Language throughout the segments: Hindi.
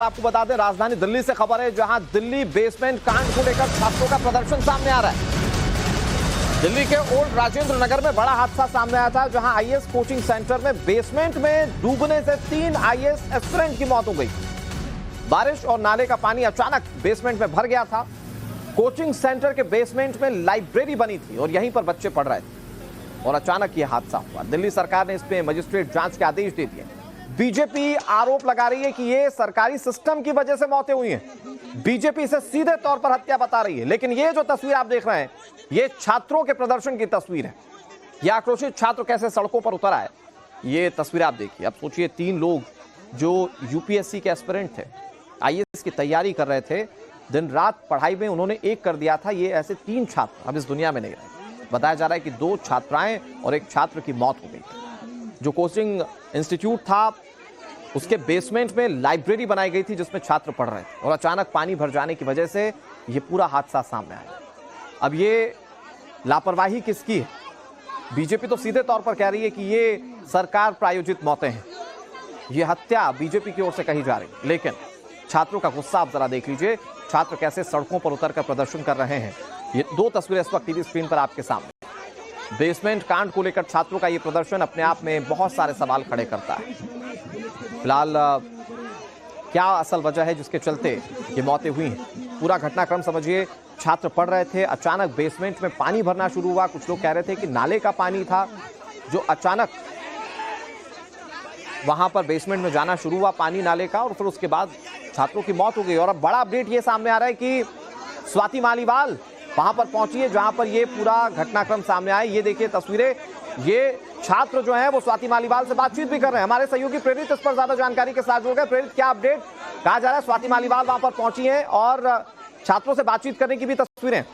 आपको बता दें, राजधानी दिल्ली से खबर है, जहां दिल्ली बेसमेंट कांड को लेकर छात्रों का प्रदर्शन सामने आ रहा है। दिल्ली के ओल्ड राजेंद्र नगर में बड़ा हादसा सामने आया था, जहां आईएएस कोचिंग सेंटर में बेसमेंट में डूबने से 3 आईएएस एस्पिरेंट की मौत हो गई। बारिश और नाले का पानी अचानक बेसमेंट में भर गया था। कोचिंग सेंटर के बेसमेंट में लाइब्रेरी बनी थी और यहीं पर बच्चे पढ़ रहे थे और अचानक यह हादसा हुआ। दिल्ली सरकार ने इस पे मजिस्ट्रेट जांच के आदेश दे दिए। बीजेपी आरोप लगा रही है कि ये सरकारी सिस्टम की वजह से मौतें हुई हैं। बीजेपी इसे सीधे तौर पर हत्या बता रही है, लेकिन ये जो तस्वीर आप देख रहे हैं, ये छात्रों के प्रदर्शन की तस्वीर है। ये आक्रोशित छात्र कैसे सड़कों पर उतर आए, ये तस्वीर आप देखिए। अब सोचिए, 3 लोग जो यूपीएससी के एस्पिरेंट थे, आईएएस की तैयारी कर रहे थे, दिन रात पढ़ाई में उन्होंने एक कर दिया था। ये ऐसे 3 छात्र अब इस दुनिया में नहीं रहे। बताया जा रहा है कि 2 छात्राएं और 1 छात्र की मौत हो गई। जो कोचिंग इंस्टीट्यूट था, उसके बेसमेंट में लाइब्रेरी बनाई गई थी जिसमें छात्र पढ़ रहे थे और अचानक पानी भर जाने की वजह से ये पूरा हादसा सामने आया। अब ये लापरवाही किसकी है? बीजेपी तो सीधे तौर पर कह रही है कि ये सरकार प्रायोजित मौतें हैं, ये हत्या बीजेपी की ओर से कही जा रही है। लेकिन छात्रों का गुस्सा आप जरा देख लीजिए, छात्र कैसे सड़कों पर उतरकर प्रदर्शन कर रहे हैं। ये 2 तस्वीरें इस वक्त टीवी स्क्रीन पर आपके सामने। बेसमेंट कांड को लेकर छात्रों का ये प्रदर्शन अपने आप में बहुत सारे सवाल खड़े करता है। फिलहाल क्या असल वजह है जिसके चलते ये मौतें हुई हैं? पूरा घटनाक्रम समझिए। छात्र पढ़ रहे थे, अचानक बेसमेंट में पानी भरना शुरू हुआ। कुछ लोग कह रहे थे कि नाले का पानी था जो अचानक वहां पर बेसमेंट में जाना शुरू हुआ, पानी नाले का, और फिर उसके बाद छात्रों की मौत हो गई। और अब बड़ा अपडेट ये सामने आ रहा है कि स्वाति मालीवाल वहां पर पहुंची है जहां पर ये पूरा घटनाक्रम सामने आया। ये देखिए तस्वीरें, ये छात्र जो हैं वो स्वाति मालीवाल से बातचीत भी कर रहे हैं। हमारे सहयोगी प्रेरित इस पर ज्यादा जानकारी के साथ जुड़ गए। प्रेरित, क्या अपडेट? कहा जा रहा है स्वाति मालीवाल वहां पर पहुंची हैं और छात्रों से बातचीत करने की भी तस्वीरें।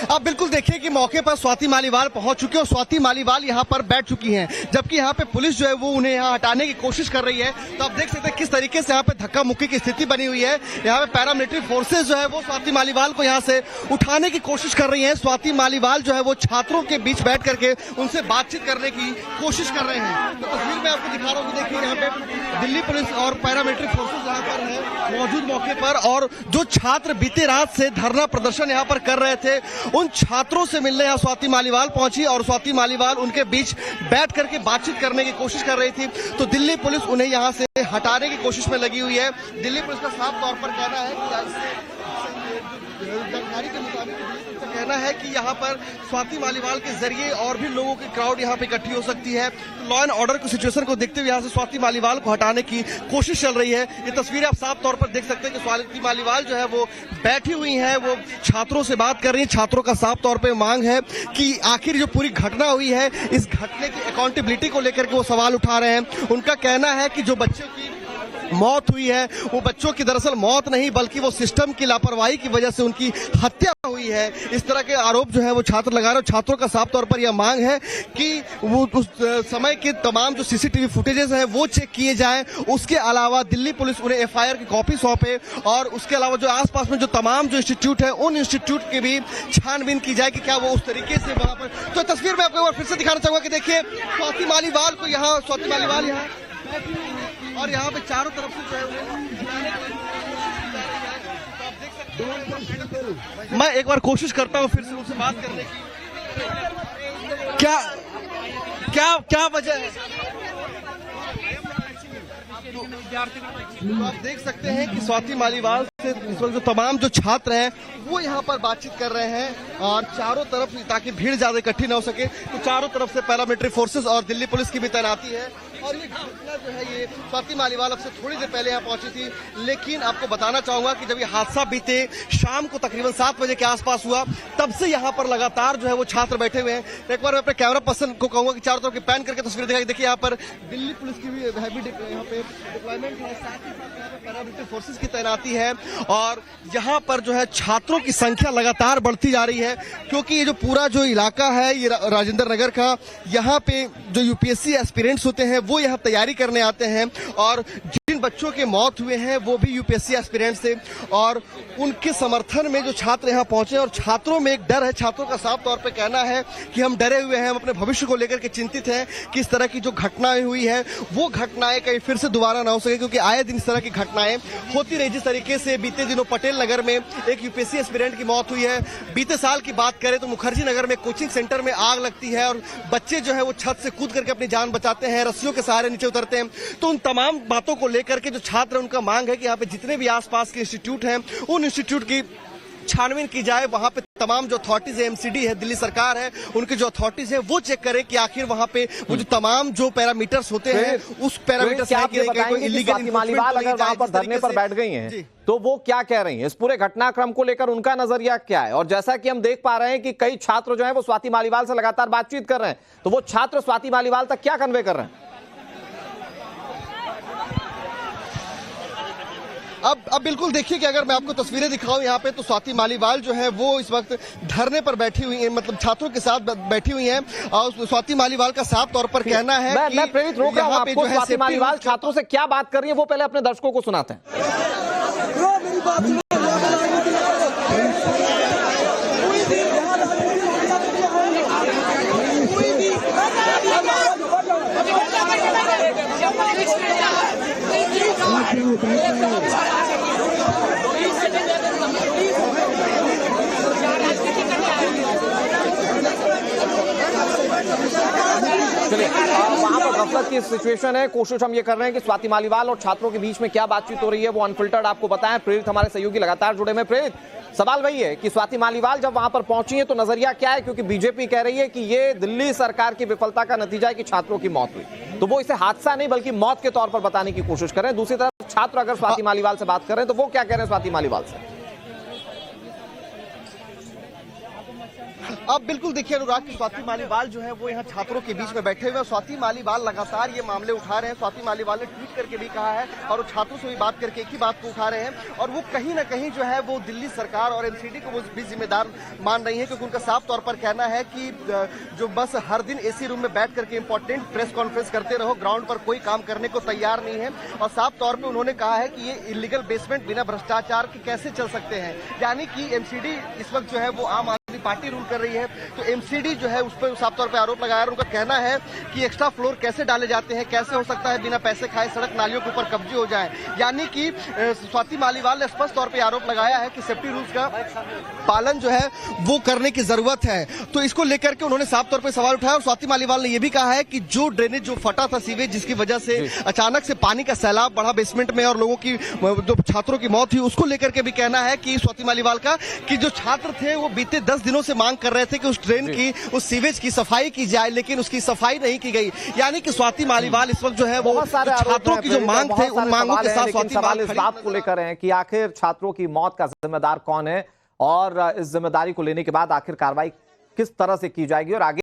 आप बिल्कुल देखिए कि मौके पर स्वाति मालीवाल पहुंच चुकी है और स्वाति मालीवाल यहां पर बैठ चुकी हैं, जबकि यहां पे पुलिस जो है वो उन्हें यहां हटाने की कोशिश कर रही है। तो आप देख सकते हैं किस तरीके से यहां पे धक्का मुक्की की स्थिति बनी हुई है। यहां पे पैरामिलिट्री फोर्सेस जो है वो स्वाति मालीवाल को यहां से उठाने की कोशिश कर रही है। स्वाति मालीवाल जो है वो छात्रों के बीच बैठ करके उनसे बातचीत करने की कोशिश कर रहे हैं। तो तस्वीर में आपको दिखा रहा हूँ, देखिए यहाँ पे दिल्ली पुलिस और पैरामिलिट्री फोर्सेज यहाँ पर है मौजूद मौके पर। और जो छात्र बीते रात से धरना प्रदर्शन यहाँ पर कर रहे थे, उन छात्रों से मिलने यहाँ स्वाति मालीवाल पहुंची और स्वाति मालीवाल उनके बीच बैठ करके बातचीत करने की कोशिश कर रही थी। तो दिल्ली पुलिस उन्हें यहाँ से हटाने की कोशिश में लगी हुई है। दिल्ली पुलिस का साफ तौर पर कहना है कि जानकारी के मुताबिक कहना है कि यहाँ पर स्वाति मालीवाल के जरिए और भी लोगों की क्राउड यहाँ पे इकट्ठी हो सकती है। तो लॉ एंड ऑर्डर की सिचुएशन को देखते हुए यहाँ से स्वाति मालीवाल को हटाने की कोशिश चल रही है। ये तस्वीरें आप साफ तौर पर देख सकते हैं कि स्वाति मालीवाल जो है वो बैठी हुई है, वो छात्रों से बात कर रही है। छात्रों का साफ तौर पर मांग है कि आखिर जो पूरी घटना हुई है, इस घटने की अकाउंटेबिलिटी को लेकर के वो सवाल उठा रहे हैं। उनका कहना है कि जो बच्चों की मौत हुई है, वो बच्चों की दरअसल मौत नहीं बल्कि वो सिस्टम की लापरवाही की वजह से उनकी हत्या हुई है। इस तरह के आरोप जो है वो छात्र लगा रहे हैं। छात्रों का साफ तौर पर यह मांग है कि वो उस समय के तमाम जो सीसीटीवी फुटेजेस हैं वो चेक किए जाएं। उसके अलावा दिल्ली पुलिस उन्हें एफआईआर की कॉपी सौंपे और उसके अलावा जो आसपास में जो तमाम जो इंस्टीट्यूट है, उन इंस्टीट्यूट की भी छानबीन की जाए कि क्या वो उस तरीके से वहां पर। तो तस्वीर में आपको एक बार फिर से दिखाना चाहूंगा कि देखिए स्वाति मालीवाल को यहाँ, स्वाति मालीवाल यहाँ और यहाँ पे चारों तरफ से जो है मैं एक बार कोशिश करता हूँ फिर से उनसे बात करने की। क्या क्या क्या वजह है? तो आप देख सकते हैं कि स्वाति मालीवाल से इस वक्त जो तमाम जो छात्र हैं वो यहाँ पर बातचीत कर रहे हैं और चारों तरफ, ताकि भीड़ ज्यादा इकट्ठी ना हो सके, तो चारों तरफ से पैरामिलिट्री फोर्सेस और दिल्ली पुलिस की भी तैनाती है। और ये घटना जो है, ये स्वाति मालीवाल अब से थोड़ी देर पहले यहाँ पहुंची थी। लेकिन आपको बताना चाहूंगा कि जब ये हादसा बीते शाम को तकरीबन 7 बजे के आसपास हुआ, तब से यहाँ पर लगातार जो है वो छात्र बैठे हुए हैं। एक बार मैं अपने कैमरा पर्सन को कहूंगा कि चारों तरफ की पैन करके तस्वीर दिखाई। देखिए यहाँ पर दिल्ली पुलिस की भी यहाँ पे डिप्लॉयमेंट है, साथ ही साथ यहाँ पे पैरामिलिट्री फोर्सेस की तैनाती है। और यहाँ पर जो है छात्रों की संख्या लगातार बढ़ती जा रही है, क्योंकि ये जो पूरा जो इलाका है ये राजेंद्र नगर का, यहाँ पे जो यूपीएससी एस्पिरेंट्स होते हैं वो यहाँ तैयारी करने आते हैं। और जिन बच्चों के मौत हुए हैं वो भी यूपीएससी एस्पिरेंट से, और उनके समर्थन में जो छात्र यहाँ पहुंचे। और छात्रों में एक डर है, छात्रों का साफ तौर पे कहना है कि हम डरे हुए हैं, हम अपने भविष्य को लेकर के चिंतित हैं कि इस तरह की जो घटनाएं हुई है वो घटनाएं कहीं फिर से दोबारा ना हो सके, क्योंकि आए दिन इस तरह की घटनाएं होती रही। जिस तरीके से बीते दिनों पटेल नगर में एक यूपीएससी एस्पिरेंट की मौत हुई है, बीते साल की बात करें तो मुखर्जी नगर में कोचिंग सेंटर में आग लगती है और बच्चे जो है वो छत से कूद करके अपनी जान बचाते हैं, रस्सियों के सहारे नीचे उतरते हैं। तो उन तमाम बातों को लेकर के जो छात्र हैं उनका मांग है कि यहाँ पे जितने भी आसपास के इंस्टीट्यूट हैं उन इंस्टीट्यूट की छानबीन की जाए। वहां पे तमाम जो अथॉरिटीज है, एमसीडी है, दिल्ली सरकार है, उनके जो अथॉरिटीज है वो चेक करें कि आखिर वहां पे वो जो तमाम जो पैरामीटर्स होते हैं उस पैरामीटर्स क्या आप ये बताएंगे कि स्वाति मालीवाल अगर वहां पर धरने पर बैठ गई हैं तो वो क्या कह रही हैं, इस पूरे घटनाक्रम को लेकर उनका नजरिया क्या है? और जैसा कि हम देख पा रहे हैं कि कई छात्र जो है वो स्वाति मालीवाल से लगातार बातचीत कर रहे हैं, तो वो छात्र स्वाति मालीवाल तक क्या कन्वे कर रहे हैं? अब बिल्कुल देखिए कि अगर मैं आपको तस्वीरें दिखाऊं यहाँ पे, तो स्वाति मालीवाल जो है वो इस वक्त धरने पर बैठी हुई है, मतलब छात्रों के साथ बैठी हुई हैं। और स्वाति मालीवाल का साफ तौर पर कहना है कि मैं प्रेरित रोक रहा हूं आपको। स्वाति मालीवाल छात्रों से क्या बात कर रही है वो पहले अपने दर्शकों को सुनाते हैं। चलिए, वहां पर गफलत की सिचुएशन है। कोशिश हम ये कर रहे हैं कि स्वाति मालीवाल और छात्रों के बीच में क्या बातचीत हो रही है वो अनफिल्टर्ड आपको बताएं। प्रेरित हमारे सहयोगी लगातार जुड़े में। प्रेरित, सवाल वही है कि स्वाति मालीवाल जब वहां पर पहुंची है तो नजरिया क्या है, क्योंकि बीजेपी कह रही है कि ये दिल्ली सरकार की विफलता का नतीजा है कि छात्रों की मौत हुई, तो वो इसे हादसा नहीं बल्कि मौत के तौर पर बताने की कोशिश करें। दूसरी तरफ छात्र अगर स्वाति मालीवाल से बात कर रहे हैं तो वो क्या कह रहे हैं स्वाति मालीवाल से? अब बिल्कुल देखिए अनुराग की स्वाति मालीवाल जो है वो यहाँ छात्रों के बीच में बैठे हुए हैं। स्वाति मालीवाल लगातार ये मामले उठा रहे हैं। स्वाति मालीवाल ने ट्वीट करके भी कहा है और वो छात्रों से भी बात करके एक ही बात को उठा रहे हैं, और वो कहीं ना कहीं जो है वो दिल्ली सरकार और एमसीडी को वो भी जिम्मेदार मान रही है, क्योंकि उनका साफ तौर पर कहना है कि जो बस हर दिन एसी रूम में बैठ करके इंपॉर्टेंट प्रेस कॉन्फ्रेंस करते रहो, ग्राउंड पर कोई काम करने को तैयार नहीं है। और साफ तौर पर उन्होंने कहा है कि ये इलीगल बेसमेंट बिना भ्रष्टाचार के कैसे चल सकते हैं, यानी कि एमसीडी इस वक्त जो है वो आम पार्टी रूल कर रही है, तो एमसीडी जो है उस पर साफ तौर पे आरोप लगाया। और उनका कहना है कि एक्स्ट्रा फ्लोर कैसे डाले जाते हैं, कैसे हो सकता है बिना पैसे खाए सड़क नालियों के ऊपर कब्जे हो जाए। यानी कि स्वाति मालीवाल ने स्पष्ट तौर पे आरोप लगाया है कि सेफ्टी रूल्स का पालन जो है वो करने की जरूरत है। तो इसको लेकर के उन्होंने साफ तौर पे सवाल उठाया। और स्वाति मालीवाल ने यह भी कहा है कि जो ड्रेनेज जो फटा था सीवेज, जिसकी वजह से अचानक से पानी का सैलाब बढ़ा बेसमेंट में और लोगों की जो छात्रों की मौत हुई, उसको लेकर के भी कहना है कि स्वाति मालीवाल का कि जो छात्र थे वो बीते 10 दिनों से मांग कर रहे थे कि उस ड्रेन की, उस सीवेज की सफाई की जाए, लेकिन उसकी सफाई नहीं की गई। यानी कि स्वाति मालीवाल इस वक्त जो है वो छात्रों की जो मांग थे उन मांगों के साथ स्वाति सवाल इस बात को लेकर है कि आखिर छात्रों की मौत का जिम्मेदार कौन है और इस जिम्मेदारी को लेने के बाद आखिर कार्रवाई किस तरह से की जाएगी और आगे